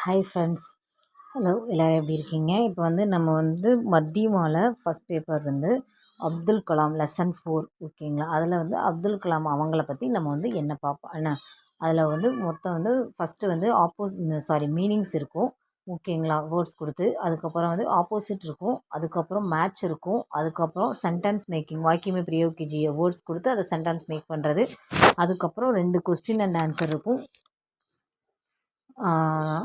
Hi friends. Hello, எல்லோரும் எப்படி இருக்கீங்க? இப்போ நம்ம மத்தியமால first paper Abdul Kalam lesson 4 ஓகேங்களா? அதில் அப்துல் கலாம் அவங்கள பற்றி நம்ம என்ன பார்ப்போம் என்ன அதில் மொத்தம் ஃபஸ்ட்டு மீனிங்ஸ் இருக்கும் ஓகேங்களா? வேர்ட்ஸ் கொடுத்து அதுக்கப்புறம் ஆப்போசிட் இருக்கும், அதுக்கப்புறம் மேட்ச் இருக்கும், அதுக்கப்புறம் சென்டென்ஸ் மேக்கிங் வாக்கியமே பிரயோக் கீஜியே வேர்ட்ஸ் கொடுத்து அதை சென்டென்ஸ் மேக் பண்ணுறது, அதுக்கப்புறம் 2 கொஸ்டின் அண்ட் ஆன்சர் இருக்கும்,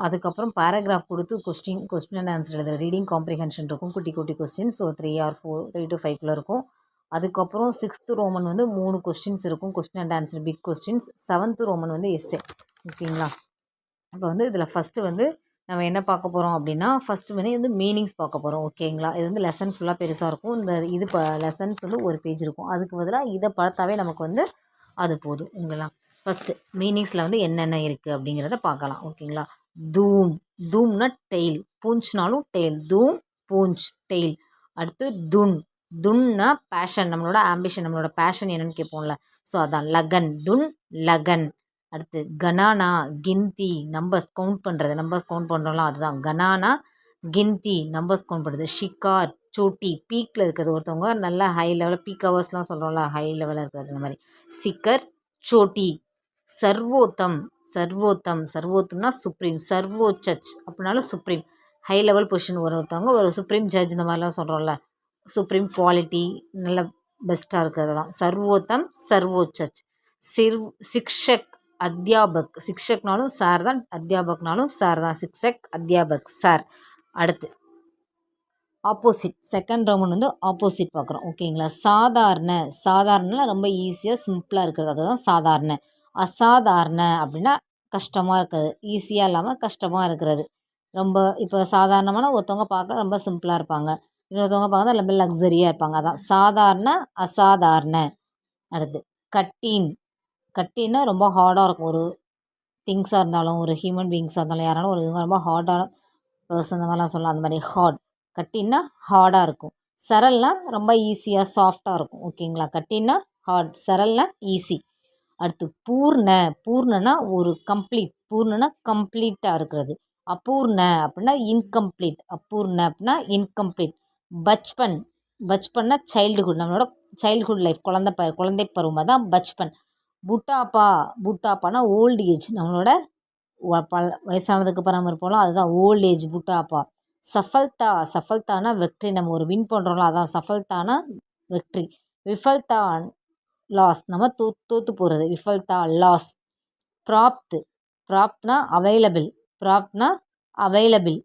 அதுக்கப்புறம் பேராகிராஃப் கொடுத்து கொஸ்டின் அண்ட் ஆன்சர் எழுதுகிற ரீடிங் காம்ப்ரிஹென்ஷன் இருக்கும், குட்டி குட்டி கொஸ்டின்ஸ். ஸோ 3 or 4 3 to 5 இருக்கும். அதுக்கப்புறம் 6th ரோமன் 3 கொஸ்டின்ஸ் இருக்கும், question and answer big questions. 7th Roman essay ஓகேங்களா? இப்போ இதில் ஃபஸ்ட்டு நம்ம என்ன பார்க்க போகிறோம் அப்படின்னா, ஃபஸ்ட்டு மீனிங்ஸ் பார்க்க போகிறோம் ஓகேங்களா? இது லெசன் ஃபுல்லாக பெருசாக இருக்கும். இது லெசன்ஸ் ஒரு பேஜ் இருக்கும், அதுக்கு பதிலாக இதை பார்த்தாவே நமக்கு அது போதும் உங்களா. ஃபஸ்ட்டு மீனிங்ஸில் என்னென்ன இருக்குது அப்படிங்கிறத பார்க்கலாம் ஓகேங்களா? தூம், தூம்னா டெய்ல், பூஞ்ச்னாலும் டெய்ல், தூம் பூஞ்ச் டெய்ல். அடுத்து துன், துன்னா பேஷன், நம்மளோட ஆம்பிஷன், நம்மளோட பேஷன் என்னென்னு கேட்போம்ல, ஸோ அதான் லகன், துன் லகன். அடுத்து கனானா, கின்தி நம்பர்ஸ் கவுண்ட் பண்ணுறது, நம்பர்ஸ் கவுண்ட் பண்ணுறோம்லாம் அதுதான் கனானா, கின்தி நம்பர்ஸ் கவுண்ட் பண்ணுறது. ஷிகார், சோட்டி பீக்கில் இருக்கிறது, ஒருத்தவங்க நல்லா ஹை லெவலில் பீக் ஹவர்ஸ்லாம் சொல்கிறோம்ல, ஹை லெவலில் இருக்கிறது அந்த மாதிரி. சிக்கர், சோட்டி. சர்வோத்தம், சர்வோத்தம், சர்வோத்தம்னா சுப்ரீம், சர்வோச்சச் அப்படின்னாலும் சுப்ரீம், ஹை லெவல் பொசிஷன் ஒருத்தவங்க, ஒரு சுப்ரீம் ஜட்ஜ் இந்த மாதிரிலாம் சொல்கிறோம்ல, சுப்ரீம் குவாலிட்டி, நல்ல பெஸ்ட்டாக இருக்கிறது தான் சர்வோத்தம், சர்வோச்சச். சிக்ஷக், அத்தியாபக், சிக்ஷக்னாலும் சார் தான், அத்தியாபக்னாலும் சார் தான், சிக்ஷக் அத்தியாபக் சார். அடுத்து ஆப்போசிட், செகண்ட் ரவுண்ட் ஆப்போசிட் பார்க்குறோம் ஓகேங்களா? சாதாரண, சாதாரணலாம் ரொம்ப ஈஸியாக சிம்பிளாக இருக்கிறது, அதுதான் சாதாரண. அசாதாரண அப்படின்னா கஷ்டமாக இருக்கிறது, ஈஸியாக இல்லாமல் கஷ்டமாக இருக்கிறது. ரொம்ப இப்போ சாதாரணமான ஒருத்தவங்க பார்க்க ரொம்ப சிம்பிளாக இருப்பாங்க, இன்னொருத்தவங்க பார்க்க ரொம்ப லக்ஸரியாக இருப்பாங்க, அதான் சாதாரண அசாதாரண. அடுத்து கட்டீன், கட்டீன்னா ரொம்ப ஹார்டாக இருக்கும், ஒரு திங்ஸாக இருந்தாலும் ஒரு ஹியூமன் பீயிங்ஸாக இருந்தாலும் யாராலும் ஒரு இவங்க ரொம்ப ஹார்டான பர்சன் அந்த மாதிரிலாம் சொல்லலாம், அந்த மாதிரி ஹார்ட். கட்டின்னா ஹார்டாக இருக்கும், சரல்னா ரொம்ப ஈஸியாக சாஃப்டாக இருக்கும் ஓகேங்களா? கட்டின்னா ஹார்ட், சரல்னா ஈஸி. அடுத்து பூர்ண, பூர்ணனா ஒரு கம்ப்ளீட், பூர்ணனா கம்ப்ளீட்டாக இருக்கிறது. அபூர்ண அப்படின்னா இன்கம்ப்ளீட், அபூர்ண அப்படின்னா இன்கம்ப்ளீட். பச்பன், பச்பன்னா சைல்டுஹுட், நம்மளோட சைல்டுஹுட் லைஃப், குழந்தை பருவம் தான் பச்பன். புட்டாப்பா, புட்டாப்பானா ஓல்டு ஏஜ், நம்மளோட வயசானதுக்கு அப்புறம் இருப்போம்ல, அதுதான் ஓல்டு ஏஜ் புட்டாப்பா. சஃபல்தா, சஃபல்தானா வெற்றி, நம்ம ஒரு வின் பண்ணுறோம்ல அதான் சஃபல்தானா வெற்றி. விஃபல்தா லாஸ், நம்ம தோற்று போகிறது, விஃபல்தா லாஸ். ப்ராப்த், ப்ராப்த்னா அவைலபிள், ப்ராப்த்னா அவைலபிள்.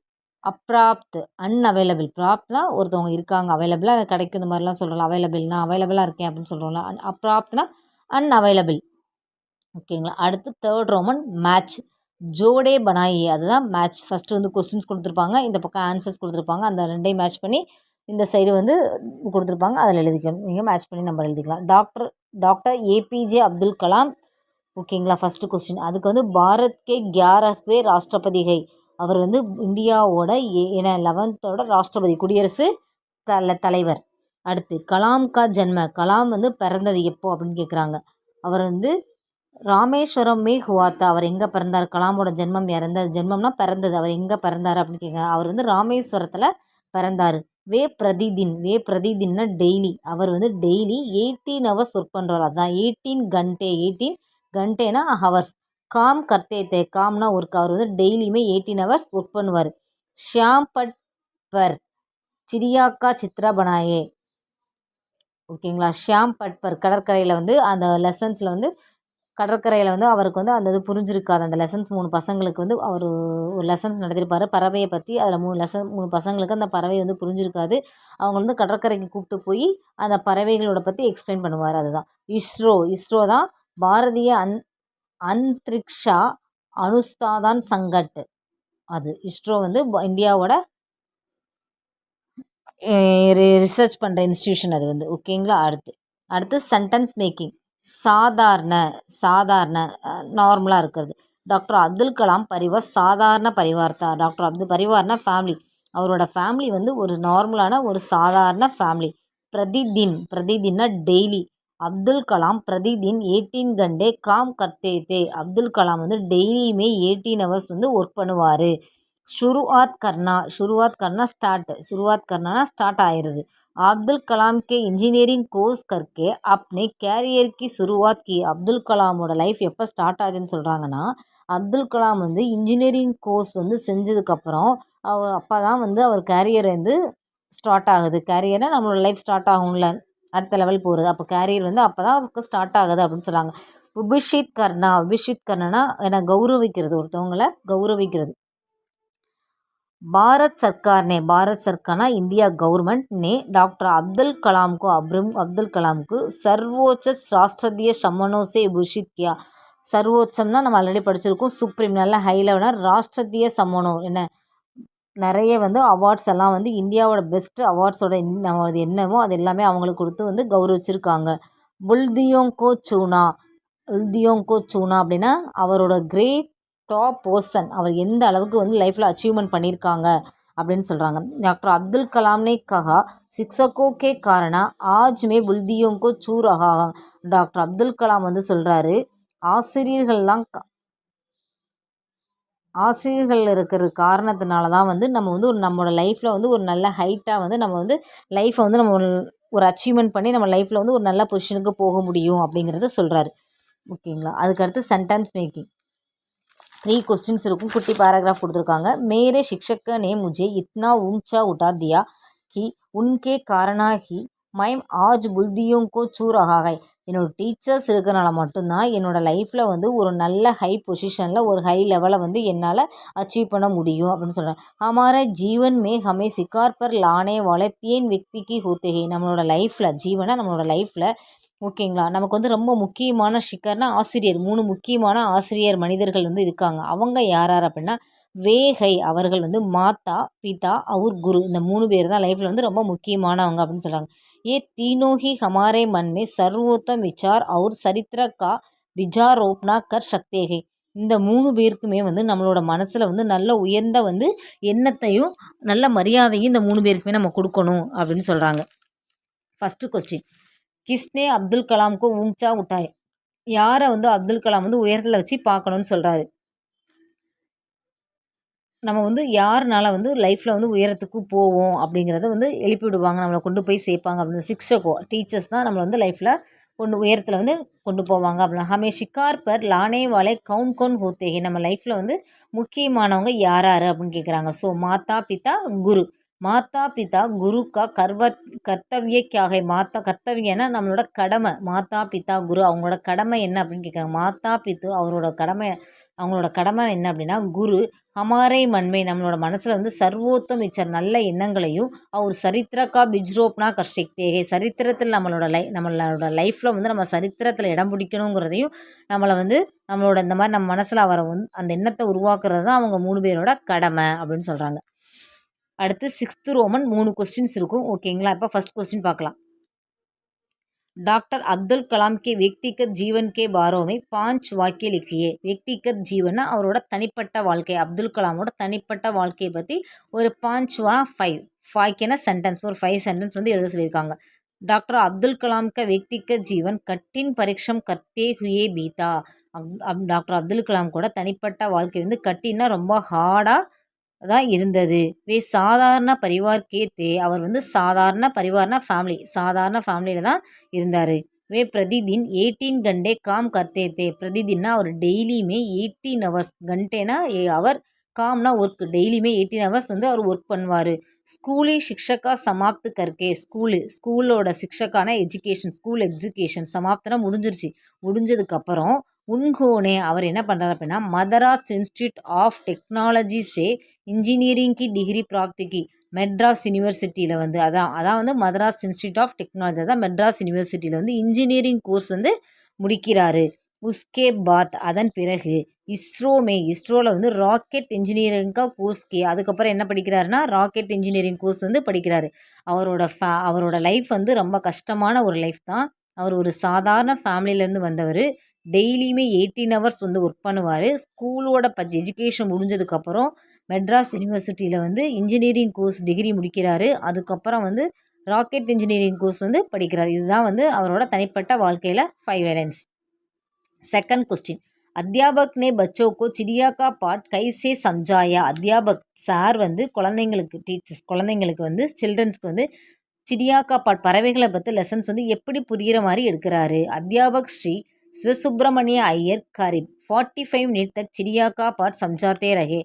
அப்ராப்த் அன்அவைலபிள், ப்ராப்த்னா ஒருத்தவங்க இருக்காங்க அவைலபிளாக, அது கிடைக்கும் இந்த மாதிரிலாம் சொல்கிறோம்ல, அவைலபிள்னா அவைலபிளாக இருக்கேன் அப்படின்னு சொல்கிறோம்ல, அப்ராப்த்னா அன்அவைலபிள் ஓகேங்களா? அடுத்து தேர்ட் ரோமன் மேட்ச், ஜோடே பனாயி, அதுதான் மேட்ச். ஃபஸ்ட்டு கொஸ்டின்ஸ் கொடுத்துருப்பாங்க, இந்த பக்கம் ஆன்சர்ஸ் கொடுத்துருப்பாங்க, அந்த ரெண்டையும் மேட்ச் பண்ணி இந்த சைடு கொடுத்துருப்பாங்க, அதில் எழுதிக்கணும், நீங்கள் மேட்ச் பண்ணி நம்ம எழுதிக்கலாம். டாக்டர் ஏபிஜே அப்துல் கலாம் ஓகேங்களா? ஃபஸ்ட்டு கொஸ்டின், அதுக்கு பாரத் கே 11வே ராஷ்டிரபதிகை, அவர் இந்தியாவோட 11th ராஷ்டிரபதி, குடியரசு தலைவர். அடுத்து கலாம் கா ஜன்ம, கலாம் பிறந்தது எப்போ அப்படின்னு கேட்குறாங்க. அவர் ராமேஸ்வரம் மே ஹுவாத்தா, அவர் எங்கே பிறந்தார், கலாமோட ஜென்மம் ஜென்மம்னா பிறந்தது, அவர் எங்கே பிறந்தார் அப்படின்னு கேட்குறாங்க. அவர் ராமேஸ்வரத்தில் பிறந்தார். வே பிரதிதின், வே பிரதிதின்னா டெய்லி, அவர் டெய்லி 18 hours ஒர்க் பண்ணுறார், அதுதான் 18 கண்டே, 18 கண்டேனா ஹவர்ஸ். காம் கர்த்தே, காம்னா ஒர்க், அவர் டெய்லியுமே 18 hours ஒர்க் பண்ணுவார். ஷியாம் பட் பர் சிடியாக்கா சித்ரா பனாயே ஓகேங்களா? ஷியாம் பட்பர், கடற்கரையில் அந்த லெசன்ஸில் கடற்கரையில் அவருக்கு அந்த இது புரிஞ்சிருக்காது, அந்த லெசன்ஸ் 3 பசங்களுக்கு அவர் ஒரு லெசன்ஸ் நடத்திருப்பார் பறவையை பற்றி, அதில் 3 பசங்களுக்கு அந்த பறவை புரிஞ்சிருக்காது, அவங்க கடற்கரைக்கு கூப்பிட்டு போய் அந்த பறவைகளோட பற்றி எக்ஸ்பிளைன் பண்ணுவார், அதுதான் இஸ்ரோ. இஸ்ரோ தான் பாரதிய அந்திரிக்ஷா அனுஸ்தாதான் சங்கட், அது இஸ்ரோ இந்தியாவோட ரிசர்ச் பண்ணுற இன்ஸ்டியூஷன் அது ஓகேங்களா? அடுத்து சென்டென்ஸ் மேக்கிங், சாதாரண, சாதாரண நார்மலாக இருக்கிறது. டாக்டர் அப்துல் கலாம் பரிவார் சாதாரண பரிவார் தான், டாக்டர் பரிவார்னா ஃபேமிலி, அவரோட ஃபேமிலி ஒரு நார்மலான ஒரு சாதாரண ஃபேமிலி. பிரதிதின், பிரதிதின்னா டெய்லி, அப்துல் கலாம் பிரதிதின் 18 घंटे काम करते थे. அப்துல் கலாம் வந்து டெய்லியுமே 18 ஹவர்ஸ் வந்து ஒர்க் பண்ணுவார். शुरुआत करना ஸ்டார்ட் ஆயிடுது. அப்துல் கலாம் கே இன்ஜினியரிங் கோர்ஸ் கற்கே அப்னே கேரியர் கி சுருவாத் கி. அப்துல் கலாமோட லைஃப் எப்போ ஸ்டார்ட் ஆச்சுன்னு சொல்கிறாங்கன்னா, அப்துல் கலாம் வந்து இன்ஜினியரிங் கோர்ஸ் வந்து செஞ்சதுக்கப்புறம் அப்போ தான் வந்து அவர் கேரியர் வந்து ஸ்டார்ட் ஆகுது. கேரியர்னால் நம்மளோட லைஃப் ஸ்டார்ட் ஆகும்ல, அடுத்த லெவல் போகிறது. அப்போ கேரியர் வந்து அப்போ தான் அவருக்கு ஸ்டார்ட் ஆகுது அப்படின்னு சொல்கிறாங்க. விபிஷித் கர்னா என கௌரவிக்கிறது, ஒருத்தவங்களை கௌரவிக்கிறது. भारत सरकारना इंडिया गवर्नमेंट ने डॉक्टर अब्दुल कलाम को सर्वोच्च राष्ट्रीय सम्मानों से भूषित किया. सर्वोच्चம்னா நம்ம ஆல்ரெடி படிச்சிருக்கோம், சுப்ரீம், நல்ல ஹை லெவலாக. ராஷ்டிரிய சம்மனம் என்ன, நிறைய வந்து அவார்ட்ஸ் எல்லாம் வந்து இந்தியாவோட பெஸ்ட் அவார்ட்ஸோட அது என்னவோ அது எல்லாமே அவங்களுக்கு கொடுத்து வந்து கௌரவிச்சிருக்காங்க. புல்தியோங்கோ சூனா அப்படின்னா அவரோட கிரேட் டாப் பர்சன், அவர் எந்த அளவுக்கு வந்து லைஃப்பில் அச்சீவ்மெண்ட் பண்ணியிருக்காங்க அப்படின்னு சொல்கிறாங்க. டாக்டர் அப்துல் கலாம் நே கஹா சிக்ஸகோ கே காரணா ஆஜ் மே புல்தியோங்கோ சூ ரஹா. டாக்டர் அப்துல் கலாம் வந்து சொல்கிறாரு, ஆசிரியர்கள் இருக்கிற காரணத்தினால தான் வந்து நம்ம வந்து நம்மளோட லைஃப்பில் வந்து ஒரு நல்ல ஹைட்டாக வந்து நம்ம வந்து லைஃப்பை வந்து நம்ம ஒரு அச்சீவ்மெண்ட் பண்ணி நம்ம லைஃப்பில் வந்து ஒரு நல்ல பொசிஷனுக்கு போக முடியும் அப்படிங்கிறத சொல்கிறாரு. ஓகேங்களா. அதுக்கடுத்து சென்டென்ஸ் மேக்கிங். 3 क्वेश्चंस இருக்கும், குட்டி பேராகிராஃப் கொடுத்துருக்காங்க. मेरे शिक्षक ने मुझे इतना ऊंचा उठा दिया कि उनके कारण ही मैं आज बुलंदियों को छू रहा है. என்னோட டீச்சர்ஸ் இருக்கிறனால மட்டும்தான் என்னோட லைஃப்பில் வந்து ஒரு நல்ல ஹை பொசிஷனில் ஒரு ஹை லெவலை வந்து என்னால் அச்சீவ் பண்ண முடியும் அப்படின்னு சொல்கிறேன். हमारे जीवन में हमें शिकार पर लाने वाले 3 व्यक्ति की होते हैं. நம்மளோட லைஃப்பில் நம்மளோட லைஃப்பில் ஓகேங்களா, நமக்கு வந்து ரொம்ப முக்கியமான ஷிக்கர்னா ஆசிரியர், 3 முக்கியமான ஆசிரியர் மனிதர்கள் வந்து இருக்காங்க. அவங்க யார் அப்படின்னா, வேகை அவர்கள் வந்து மாதா பிதா அவர் குரு, இந்த 3 பேர் தான் லைஃப்பில் வந்து ரொம்ப முக்கியமானவங்க அப்படின்னு சொல்கிறாங்க. ஏ तीनों ही हमारे मन में सर्वोत्तम विचार और சரித்திர கா விஜாரோப்னா கர் சக்தே ஹை. இந்த 3 பேருக்குமே வந்து நம்மளோட மனசில் வந்து நல்ல உயர்ந்த வந்து எண்ணத்தையும் நல்ல மரியாதையும் இந்த 3 பேருக்குமே நம்ம கொடுக்கணும் அப்படின்னு சொல்கிறாங்க. ஃபஸ்ட்டு கொஸ்டின், கிஸ்னே அப்துல் கலாம்க்கு ஊஞ்சா உட்டாய். யாரை வந்து அப்துல் கலாம் வந்து உயரத்தில் வச்சு பார்க்கணுன்னு சொல்கிறாரு. நம்ம வந்து யாருனால வந்து லைஃப்பில் வந்து உயரத்துக்கு போவோம் அப்படிங்கிறத வந்து எழுப்பி விடுவாங்க, நம்மளை கொண்டு போய் சேர்ப்பாங்க அப்படின்னு. சிக்ஷகோ டீச்சர்ஸ் தான் நம்மளை வந்து லைஃப்பில் உயரத்தில் வந்து கொண்டு போவாங்க அப்படின்னா. ஹமே ஷிகார் பர் லானே வாலே கவுன் கவுன் ஹோத்தேகி. நம்ம லைஃப்பில் வந்து முக்கியமானவங்க யார் அப்படின்னு கேட்குறாங்க. ஸோ மாதா பிதா குரு. மாதா பிதா குரு கா கர்த்தவியக்காக. கர்த்தவியன்னா நம்மளோட கடமை. மாதா பிதா குரு அவங்களோட கடமை என்ன அப்படின்னு கேட்குறாங்க. மாதா பித்து அவங்களோட கடமை என்ன அப்படின்னா, குரு ஹமாரே மன்மை நம்மளோட மனசில் வந்து சர்வோத்தம் விச்சார் நல்ல எண்ணங்களையும், அவர் சரித்திரக்கா பிஜ்ரோப்னா கர்ஷிக்தேகே சரித்திரத்தில் நம்மளோட லைஃப்பில் வந்து நம்ம சரித்திரத்தில் இடம் பிடிக்கணுங்கிறதையும் நம்மளோட இந்த மாதிரி நம்ம மனசில் அவரை வந்து அந்த எண்ணத்தை உருவாக்குறது தான் அவங்க 3 பேரோட கடமை அப்படின்னு சொல்கிறாங்க. அடுத்து 6th ரோமன் 3 கொஸ்டின்ஸ் இருக்கும். ஓகேங்களா. இப்போ ஃபஸ்ட் கொஸ்டின் பார்க்கலாம். டாக்டர் அப்துல் கலாம் கே व्यक्तिगत जीवन के बारे में 5 वाक्य लिखिए. व्यक्तिगत जीवन அவரோட தனிப்பட்ட வாழ்க்கை, அப்துல் கலாமோட தனிப்பட்ட வாழ்க்கையை பற்றி ஒரு 5 வாக்கியன சென்டென்ஸ், ஒரு 5 சென்டென்ஸ் வந்து எழுத சொல்லியிருக்காங்க. டாக்டர் அப்துல் கலாம் का व्यक्तिगत जीवन कठिन परिश्रम करते हुए बीता. டாக்டர் அப்துல் கலாம் கூட தனிப்பட்ட வாழ்க்கை வந்து கட்டின்னா ரொம்ப ஹார்டாக தான் இருந்தது. சாதாரண பரிவார் கேத்தே. அவர் வந்து சாதாரண பரிவார்னா ஃபேமிலி, சாதாரண ஃபேமிலியில் தான் இருந்தார். பிரதிதின் 18 घंटे काम करते थे. பிரதிதின்னா அவர் டெய்லியுமே 18 ஹவர்ஸ், கண்டேனா அவர், காம்னா ஒர்க், டெய்லியுமே 18 ஹவர்ஸ் வந்து அவர் ஒர்க் பண்ணுவார். ஸ்கூலி சிக்ஷகா சமாப்த் கர்க்கே. ஸ்கூலோட சிக்ஷகான எஜுகேஷன், ஸ்கூல் எஜுகேஷன் சமாப்தனா முடிஞ்சிருச்சு. முடிஞ்சதுக்கப்புறம் உன்ஹோனே அவர் என்ன பண்ணுறாரு அப்படின்னா, மதராஸ் இன்ஸ்டியூட் ஆஃப் டெக்னாலஜி சே இன்ஜினியரிங் கி டிகிரி பிராப்தி கி. மெட்ராஸ் யூனிவர்சிட்டியில் வந்து அதான் வந்து மதராஸ் இன்ஸ்டியூட் ஆஃப் டெக்னாலஜி தான் மெட்ராஸ் யூனிவர்சிட்டியில் வந்து இன்ஜினியரிங் கோர்ஸ் வந்து முடிக்கிறாரு. உஸ்கே பாத் அதன் பிறகு இஸ்ரோவில் வந்து ராக்கெட் இன்ஜினியரிங்காக கோர்ஸ் அதுக்கப்புறம் என்ன படிக்கிறாருன்னா ராக்கெட் இன்ஜினியரிங் கோர்ஸ் வந்து படிக்கிறாரு. அவரோட லைஃப் வந்து ரொம்ப கஷ்டமான ஒரு லைஃப் தான். அவர் ஒரு சாதாரண ஃபேமிலியிலேருந்து வந்தவர். டெய்லியுமே 18 ஹவர்ஸ் வந்து ஒர்க் பண்ணுவார். ஸ்கூலோட எஜுகேஷன் முடிஞ்சதுக்கப்புறம் மெட்ராஸ் யூனிவர்சிட்டியில் வந்து இன்ஜினியரிங் கோர்ஸ் டிகிரி முடிக்கிறாரு. அதுக்கப்புறம் வந்து ராக்கெட் இன்ஜினியரிங் கோர்ஸ் வந்து படிக்கிறார். இதுதான் வந்து அவரோட தனிப்பட்ட வாழ்க்கையில் 5 லைன்ஸ். सेकंड क्वेश्चन, अध्यापक ने बच्चों को चिड़िया का पाठ कैसे समझाया. அத்தியாபக் சார் வந்து குழந்தைங்களுக்கு வந்து சில்ட்ரன்ஸ்க்கு வந்து சிடியா கா பாட் பறவைகளை பற்றி லெசன்ஸ் வந்து எப்படி புரிகிற மாதிரி எடுக்கிறாரு. அத்தியாபக் ஸ்ரீ சிவசுப்பிரமணிய ஐயர் கரீப் 45 மினிட் தக் சிடியா கா பாட் சம்ஜாத்தே ரகே.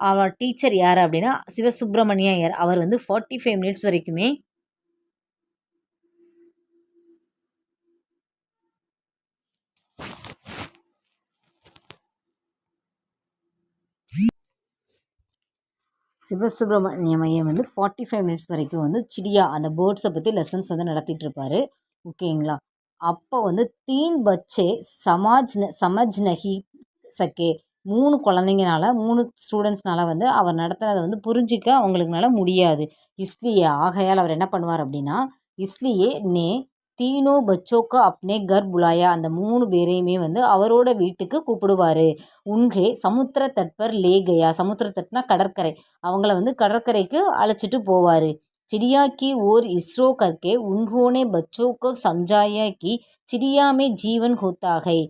அவர் டீச்சர் யார் அப்படின்னா சிவசுப்பிரமணிய ஐயர். அவர் வந்து 45 மினிட்ஸ் வரைக்குமே சிவசுப்பிரமணியம் ஐயர் வந்து 45 மினிட்ஸ் வரைக்கும் வந்து சிடியா அந்த பேர்ட்ஸை பற்றி லெசன்ஸ் வந்து நடத்திட்டு இருப்பார். ஓகேங்களா. அப்போ வந்து தீன் பச்சே சமஜ் நஹி சக்கே 3 குழந்தைங்கனால 3 ஸ்டூடெண்ட்ஸ்னால வந்து அவர் நடத்துனதை வந்து புரிஞ்சிக்க அவங்களுக்குனால முடியாது. இஸ்லியே ஆகையால் அவர் என்ன பண்ணுவார் அப்படின்னா இஸ்லியே நே தீனோ பச்சோக்கா அப்னே கர் புலாயா. அந்த 3 பேரையுமே வந்து அவரோட வீட்டுக்கு கூப்பிடுவார். உன்கே சமுத்திர தட்பர் லே கயா. சமுத்திர தட்னா கடற்கரை. அவங்கள வந்து கடற்கரைக்கு அழைச்சிட்டு போவார். चिड़िया की ओर इसरो करके उन्होंने बच्चों को समझाया कि चिड़िया में जीवन होता है.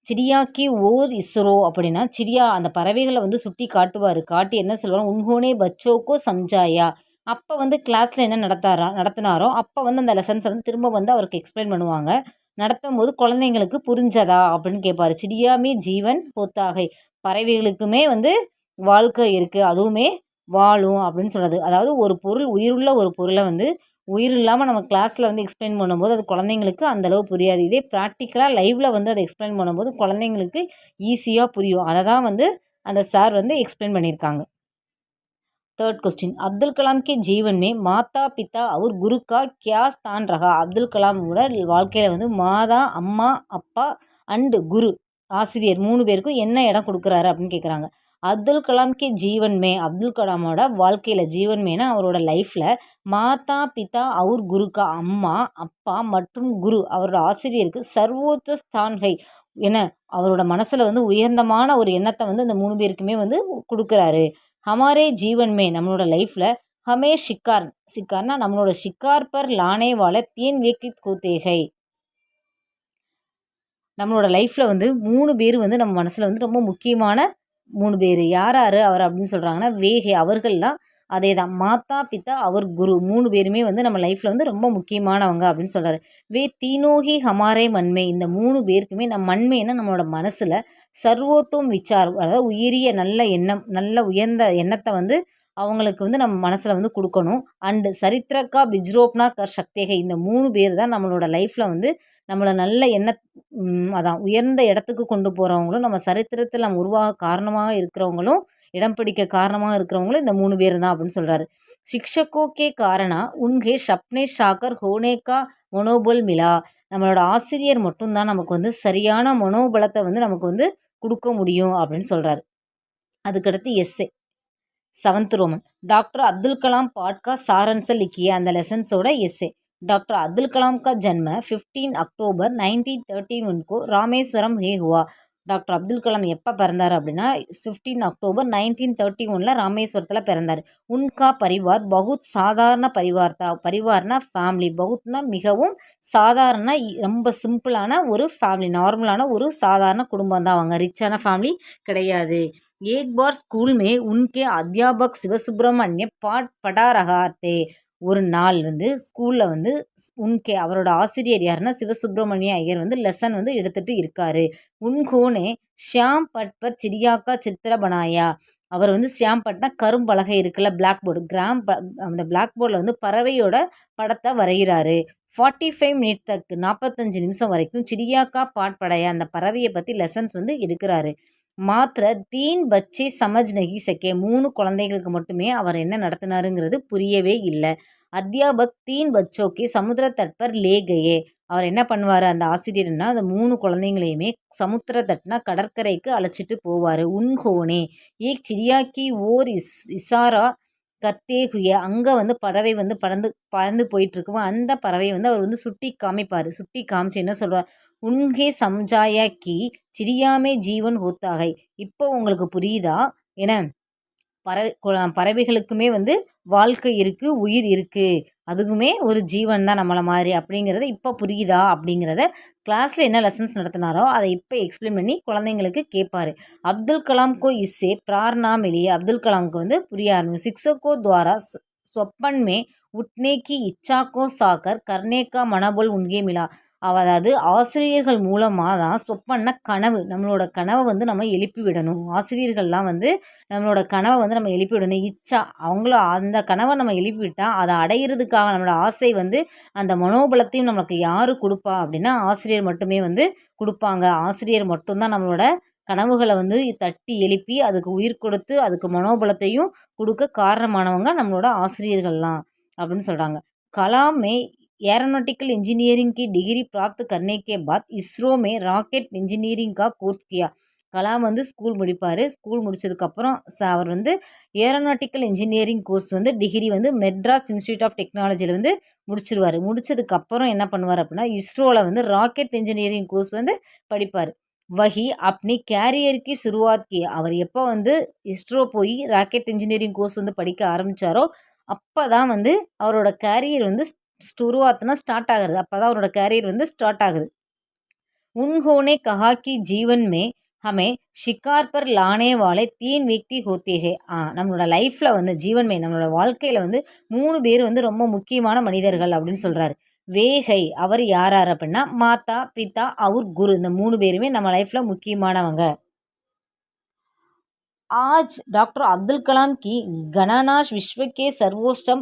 चिड़िया की ओर इसरो அப்படின்னா சிடியா அந்த பறவைகளை வந்து சுட்டி காட்டுவார். காட்டி என்ன சொல்லுவார், உன்ஹோனே பச்சோக்கோ சம்ஜாயா. அப்போ வந்து கிளாஸில் என்ன நடத்தினாரோ அப்போ வந்து அந்த லெசன்ஸை வந்து திரும்ப வந்து அவருக்கு எக்ஸ்பிளைன் பண்ணுவாங்க. நடத்தும் போது குழந்தைங்களுக்கு புரிஞ்சதா அப்படின்னு கேட்பார். சிடியாமே ஜீவன் ஹோத்தாகை. பறவைகளுக்குமே வந்து வாழ்க்கை இருக்குது, அதுவுமே வாழும் அப்படின்னு சொல்கிறது. அதாவது ஒரு பொருள் உயிருள்ள ஒரு பொருளை வந்து உயிர் இல்லாமல் நம்ம கிளாஸில் வந்து எக்ஸ்பிளைன் பண்ணும்போது அது குழந்தைங்களுக்கு அந்தளவு புரியாது. இதே ப்ராக்டிக்கலாக லைவில் வந்து அதை எக்ஸ்பிளைன் பண்ணும்போது குழந்தைங்களுக்கு ஈஸியாக புரியும். அதை தான் வந்து அந்த சார் வந்து எக்ஸ்பிளைன் பண்ணியிருக்காங்க. थर्ड क्वेश्चन, अब्दुल कलाम के जीवन में माता पिता और गुरु का क्या स्थान रहा. அப்துல் கலாமோட வாழ்க்கையில் வந்து மாதா, அம்மா, அப்பா அண்டு குரு ஆசிரியர் 3 பேருக்கும் என்ன இடம் கொடுக்குறாரு அப்படின்னு கேட்குறாங்க. அப்துல் கலாம் கே ஜீவன் மே, அப்துல் கலாமோட வாழ்க்கையில் ஜீவன் மேனா அவரோட லைஃப்பில் மாதா பிதா அவுர் குருக்கா அம்மா, அப்பா மற்றும் குரு அவரோட ஆசிரியருக்கு சர்வோச்ச ஸ்தான்கை என அவரோட மனசில் வந்து உயர்ந்தமான ஒரு எண்ணத்தை வந்து இந்த 3 பேருக்குமே வந்து கொடுக்குறாரு. ஹமாரே ஜீவன் மே நம்மளோட லைஃப்பில் ஹமே சிக்கார்னா நம்மளோட ஷிக்கார் பர் லானே வால தீன் வியக்தித் கோத்தேகை. நம்மளோட லைஃப்பில் வந்து 3 பேர் வந்து நம்ம மனசில் வந்து ரொம்ப முக்கியமான 3 பேர். யார் அவர் அப்படின்னு சொல்கிறாங்கன்னா வேகே அவர்கள்லாம் அதே தான். மாதா பிதா அவர் குரு 3 பேருமே வந்து நம்ம லைஃப்பில் வந்து ரொம்ப முக்கியமானவங்க அப்படின்னு சொல்கிறாரு. வே தீனோகி ஹமாரே மண்மை. இந்த 3 பேருக்குமே மண்மைன்னா நம்மளோட மனசில் சர்வோத்தம் விச்சார், அதாவது உயரிய நல்ல எண்ணம், நல்ல உயர்ந்த எண்ணத்தை வந்து அவங்களுக்கு வந்து நம்ம மனசில் வந்து கொடுக்கணும். அண்டு சரித்திரக்கா பிஜ்ரோப்னா கர் சக்தேகை. இந்த 3 பேர் தான் நம்மளோட லைஃப்பில் வந்து நம்மளை நல்ல அதான் உயர்ந்த இடத்துக்கு கொண்டு போகிறவங்களும் நம்ம சரித்திரத்தில் நம்ம உருவாக காரணமாக இருக்கிறவங்களும் இடம் பிடிக்க காரணமாக இருக்கிறவங்களும் இந்த 3 பேர் தான் அப்படின்னு சொல்கிறாரு. சிக்ஷகோ கே காரணா உன்கே ஷப்னே ஷாக்கர் ஹோனேக்கா மொனோபல் மிலா. நம்மளோட ஆசிரியர் மட்டும்தான் நமக்கு வந்து சரியான மனோபலத்தை வந்து நமக்கு வந்து கொடுக்க முடியும் அப்படின்னு சொல்கிறாரு. அதுக்கடுத்து S A 7th Roman, doctor Abdul Kalam பாட் கா சாரன்ஸை லிக்கிய. அந்த லெசன்ஸோட எஸ்ஏ. डॉक्टर अब्दुल कलाम का जन्म 15 अक्टूबर 1931 को रामेश्वरम में हुआ. டாக்டர் அப்துல் கலாம் எப்போ பிறந்தார் அப்படின்னா 15 அக்டோபர் 1931 ராமேஸ்வரத்தில் பிறந்தார். உன்கா பரிவார் பகுத் சாதாரண பரிவார் தா. பரிவார்னா ஃபேமிலி, பகுத்னா மிகவும், சாதாரண ரொம்ப சிம்பிளான ஒரு ஃபேமிலி, நார்மலான ஒரு சாதாரண குடும்பம் தான். அவங்க ரிச்சான ஃபேமிலி கிடையாது. ஏக் பார் ஸ்கூல் மே உன்கே அத்தியாபக் சிவசுப்பிரமணிய பாட் படா ரஹா தே. ஒரு நாள் வந்து ஸ்கூலில் வந்து உன்கே அவரோட ஆசிரியர் யாருன்னா சிவசுப்பிரமணிய ஐயர் வந்து லெசன் வந்து எடுத்துகிட்டு இருக்காரு. உன்கோனே ஷியாம் பட் பர் சிடியாக்கா சித்திர பனாயா. அவர் வந்து ஷியாம் பட்னா கரும்பலகை இருக்குல்ல, பிளாக் போர்டு, அந்த பிளாக் போர்டில் வந்து பறவையோட படத்தை வரைகிறாரு. 45 மினிட் தக்கு 45 நிமிஷம் வரைக்கும் சிடியாக்கா பாட் படையா அந்த பறவையை பற்றி லெசன்ஸ் வந்து எடுக்கிறாரு. மாத்திர தீன் பச்சே சமஜ் நகி சக்கே. 3 குழந்தைகளுக்கு மட்டுமே அவர் என்ன நடத்தினாருங்கிறது புரியவே இல்லை. அத்தியாபக் தீன் பச்சோக்கே சமுத்திர தட்பர் லே கயே. அவர் என்ன பண்ணுவார் அந்த ஆசிரியர்னா அந்த 3 குழந்தைங்களையுமே சமுத்திர தட்னா கடற்கரைக்கு அழைச்சிட்டு போவார். உன்ஹோனே ஏக் சிடியாக்கி ஓர் இசாரா கத்தே ஹுய. அங்கே வந்து பறவை வந்து பறந்து போயிட்டுருக்குவோம். அந்த பறவையை வந்து அவர் வந்து சுட்டி காமிப்பார். சுட்டி காமிச்சு என்ன சொல்கிறார், உன்கே சம்ஜாயா கி சிடியாமே ஜீவன் ஹோத்தாகை. இப்போ உங்களுக்கு புரியுதா? ஏன்னா பறவைகளுக்குமே வந்து வாழ்க்கை இருக்குது, உயிர் இருக்குது, அதுக்குமே ஒரு ஜீவன் தான் நம்மளை மாதிரி அப்படிங்கிறது இப்போ புரியுதா அப்படிங்கிறத கிளாஸில் என்ன லெசன்ஸ் நடத்தினாரோ அதை இப்போ எக்ஸ்பிளைன் பண்ணி குழந்தைங்களுக்கு கேட்பார். அப்துல் கலாம்கோ இஸ்ஸே பிரார்னா மிலியே, அப்துல் கலாமுக்கு வந்து புரிய ஆரம்பிக்கும். சிக்ஸோகோ துவாரா ஸ்வப்பன் மே உட்னே கி இச்சாக்கோ சாக்கர் கர்னேக்கா மனபோல் உன்கே மிலா. அதாவது ஆசிரியர்கள் மூலமாக தான் ஸ்வப்பன்னா கனவு, நம்மளோட கனவை வந்து நம்ம எழுப்பி விடணும். ஆசிரியர்கள்லாம் வந்து நம்மளோட கனவை வந்து நம்ம எழுப்பி விடணும். இச்சா அவங்கள அந்த கனவை நம்ம எழுப்பி விட்டால் அதை அடையிறதுக்காக நம்மளோட ஆசை வந்து அந்த மனோபலத்தையும் நம்மளுக்கு யார் கொடுப்பா அப்படின்னா ஆசிரியர் மட்டுமே வந்து கொடுப்பாங்க. ஆசிரியர் மட்டும்தான் நம்மளோட கனவுகளை வந்து தட்டி எழுப்பி அதுக்கு உயிர் கொடுத்து அதுக்கு மனோபலத்தையும் கொடுக்க காரணமானவங்க நம்மளோட ஆசிரியர்கள்லாம் அப்படின்னு சொல்கிறாங்க. कलाम में एरोनॉटिकल इंजीनियरिंग की डिग्री प्राप्त करने के बाद इसरो में ராக்கெட் இன்ஜினியரிங் கா கோர்ஸ் கியா. கலாம் வந்து ஸ்கூல் முடிப்பார். ஸ்கூல் முடிச்சதுக்கப்புறம் அவர் வந்து ஏரோநாட்டிக்கல் இன்ஜினியரிங் கோர்ஸ் வந்து டிகிரி வந்து மெட்ராஸ் இன்ஸ்டியூட் ஆஃப் டெக்னாலஜியில் வந்து முடிச்சிருவார். முடிச்சதுக்கப்புறம் என்ன பண்ணுவார் அப்படின்னா இஸ்ரோவில் வந்து ராக்கெட் இன்ஜினியரிங் கோர்ஸ் வந்து படிப்பார். வஹி அப்படி கேரியருக்கு சுருவாத் கி. அவர் எப்போ வந்து இஸ்ரோ போய் ராக்கெட் இன்ஜினியரிங் கோர்ஸ் வந்து படிக்க ஆரம்பித்தாரோ அப்போ தான் வந்து அவரோட கேரியர் வந்து शुरुआतना स्टार्ट ஆகுது. அப்போ தான் அவரோட கேரியர் வந்து ஸ்டார்ட் ஆகுது. उन्होंने कहा कि जीवन में हमें शिकार पर लाने वाले 3 व्यक्ति होते हैं. நம்மளோட லைஃப்பில் வந்து ஜீவன் மே நம்மளோட வாழ்க்கையில் வந்து 3 பேர் வந்து ரொம்ப முக்கியமான மனிதர்கள் அப்படின்னு சொல்கிறாரு. வேகை அவர் யார் யார் அப்படின்னா மாதா பிதா அவர் குரு, இந்த 3 பேருமே நம்ம லைஃப்பில் முக்கியமானவங்க. आज डॉक्टर अब्दुल कलाम की गणनाश विश्व के सर्वोच्चम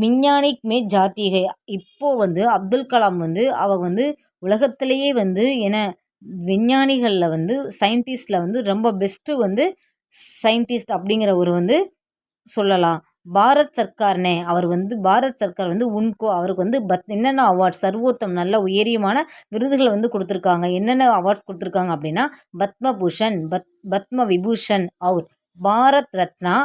விஞ்ஞானிக் மே ஜாத்திகை. இப்போது வந்து அப்துல் கலாம் வந்து அவங்க வந்து உலகத்திலேயே வந்து விஞ்ஞானிகளில் வந்து சயின்டிஸ்டில் வந்து ரொம்ப பெஸ்ட்டு வந்து சயின்டிஸ்ட் அப்படிங்கிற ஒரு வந்து சொல்லலாம். பாரத் சர்க்கார்னே அவர் வந்து பாரத் சர்க்கார் வந்து உன்கோ அவருக்கு வந்து என்னென்ன அவார்ட்ஸ் சர்வோத்தம் நல்ல உயரியமான விருதுகளை வந்து கொடுத்துருக்காங்க. என்னென்ன அவார்ட்ஸ் கொடுத்துருக்காங்க அப்படின்னா பத்மபூஷன், பத்ம விபூஷன், அவர் பாரத் ரத்னா,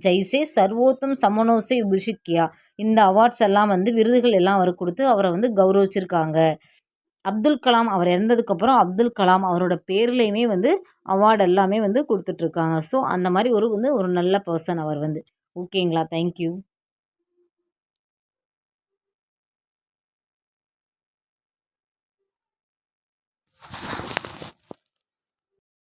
ஜெய்சே சர்வோத்தம் சமனோசே விபூஷித் கியா. இந்த அவார்ட்ஸ் எல்லாம் வந்து விருதுகள் எல்லாம் அவருக்கு கொடுத்து அவரை வந்து கௌரவிச்சிருக்காங்க. அப்துல் கலாம் அவர் இறந்ததுக்கப்புறம் அப்துல் கலாம் அவரோட பேர்லேயுமே வந்து அவார்டு எல்லாமே வந்து கொடுத்துட்ருக்காங்க. ஸோ அந்த மாதிரி ஒரு நல்ல பர்சன் அவர் வந்து. ஓகேங்களா? தேங்க்யூ.